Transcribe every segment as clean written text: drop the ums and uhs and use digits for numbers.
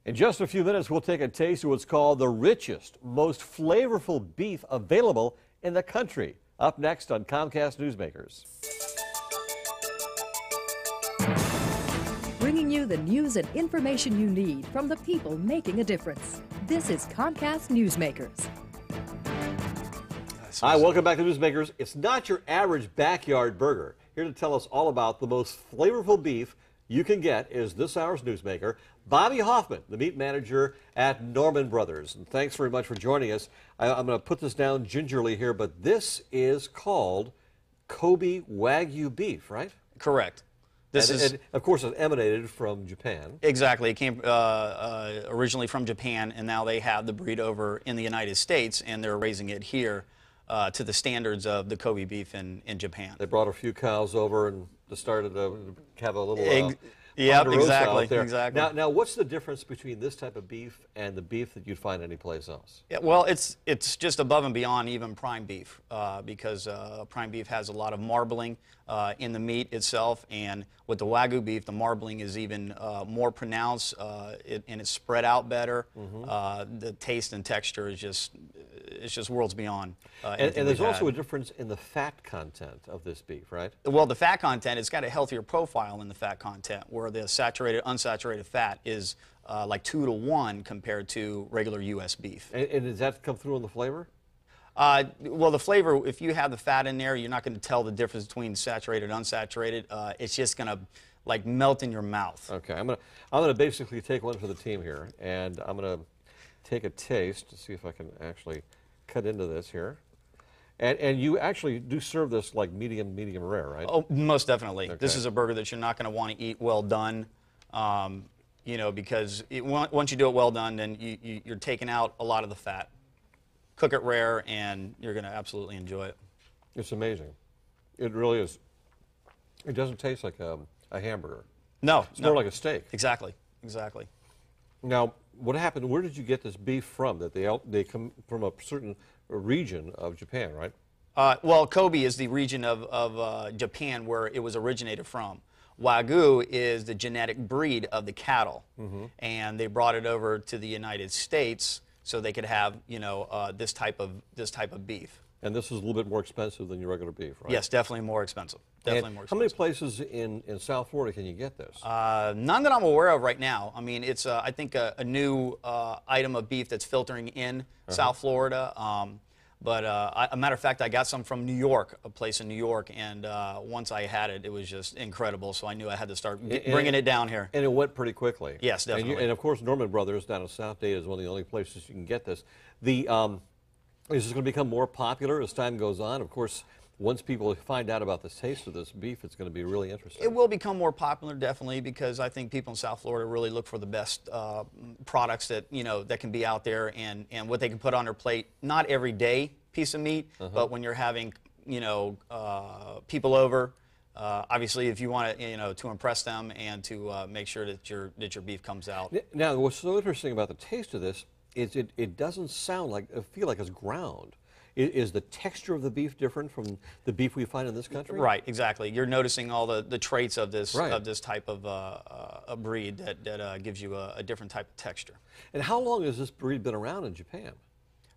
In just a few minutes, we'll take a taste of what's called the richest, most flavorful beef available in the country. Up next on Comcast Newsmakers. Bringing you the news and information you need from the people making a difference. This is Comcast Newsmakers. Hi, welcome back to Newsmakers. It's not your average backyard burger. Here to tell us all about the most flavorful beef you can get is this hour's newsmaker, Bobby Hoffman, the meat manager at Norman Brothers. And thanks very much for joining us. I'm going to put this down gingerly here, but this is called Kobe Wagyu beef, right? Correct. And of course, it emanated from Japan. Exactly. It came originally from Japan, and now they have the breed over in the United States, and they're raising it here to the standards of the Kobe beef in Japan. They brought a few cows over and started to have a little exactly. out there. Exactly. Now, what's the difference between this type of beef and the beef that you'd find anyplace else? Yeah, well, it's just above and beyond even prime beef because prime beef has a lot of marbling in the meat itself, and with the Wagyu beef, the marbling is even more pronounced and it's spread out better. The taste and texture is just worlds beyond. And there's also a difference in the fat content of this beef, right? Well, the fat content, it's got a healthier profile in the fat content, where the saturated, unsaturated fat is like 2 to 1 compared to regular U.S. beef. And does that come through in the flavor? Well, the flavor, if you have the fat in there, you're not going to tell the difference between saturated and unsaturated. It's just going to like melt in your mouth. Okay, I'm gonna basically take one for the team here, and I'm gonna take a taste to see if I can actually cut into this here. And you actually do serve this like medium rare, right? Oh, most definitely. Okay. This is a burger that you're not going to want to eat well done, you know, because once you do it well done, then you're taking out a lot of the fat. Cook it rare, and you're going to absolutely enjoy it. It's amazing. It really is. It doesn't taste like a hamburger. No. It's more like a steak. Exactly. Exactly. Now, what happened? Where did you get this beef from? That they come from a certain region of Japan, right? Well, Kobe is the region of Japan where it was originated from. Wagyu is the genetic breed of the cattle, and they brought it over to the United States so they could have, you know, this type of beef. And this is a little bit more expensive than your regular beef, right? Yes, definitely more expensive. Definitely more expensive. How many places in South Florida can you get this? None that I'm aware of right now. I mean, it's I think a new item of beef that's filtering in South Florida. But a matter of fact, I got some from New York, a place in New York, and once I had it, it was just incredible. So I knew I had to start bringing it down here. And it went pretty quickly. Yes, definitely. And of course, Norman Brothers down in South Dade is one of the only places you can get this. Is this going to become more popular as time goes on? Of course, once people find out about the taste of this beef, it's going to be really interesting. It will become more popular, definitely, because I think people in South Florida really look for the best products that, you know, that can be out there and what they can put on their plate. Not every day piece of meat, but when you're having, you know, people over, obviously, if you want to, you know, to impress them and to make sure that your beef comes out. Now, what's so interesting about the taste of this is it doesn't feel like it's ground. Is the texture of the beef different from the beef we find in this country? Right, exactly. You're noticing all the traits of this type of a breed that gives you a different type of texture. And how long has this breed been around in Japan?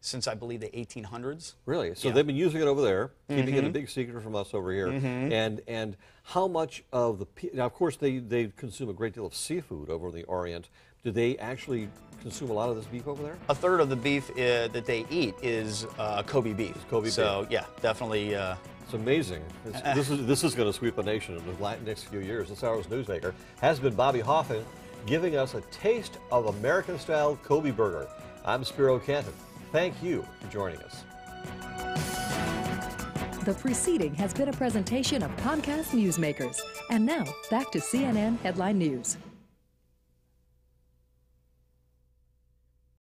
Since I believe the 1800s. Really? So they've been using it over there, keeping it a big secret from us over here. And how much of the now, of course, they consume a great deal of seafood over in the Orient. Do they actually consume a lot of this beef over there? A third of the beef that they eat is Kobe beef. So yeah, definitely. It's amazing. This is going to sweep a nation in the next few years. This hour's newsmaker has been Bobby Hoffman, giving us a taste of American-style Kobe burger. I'm Spiro Canton. Thank you for joining us. The preceding has been a presentation of Comcast Newsmakers. And now, back to CNN Headline News.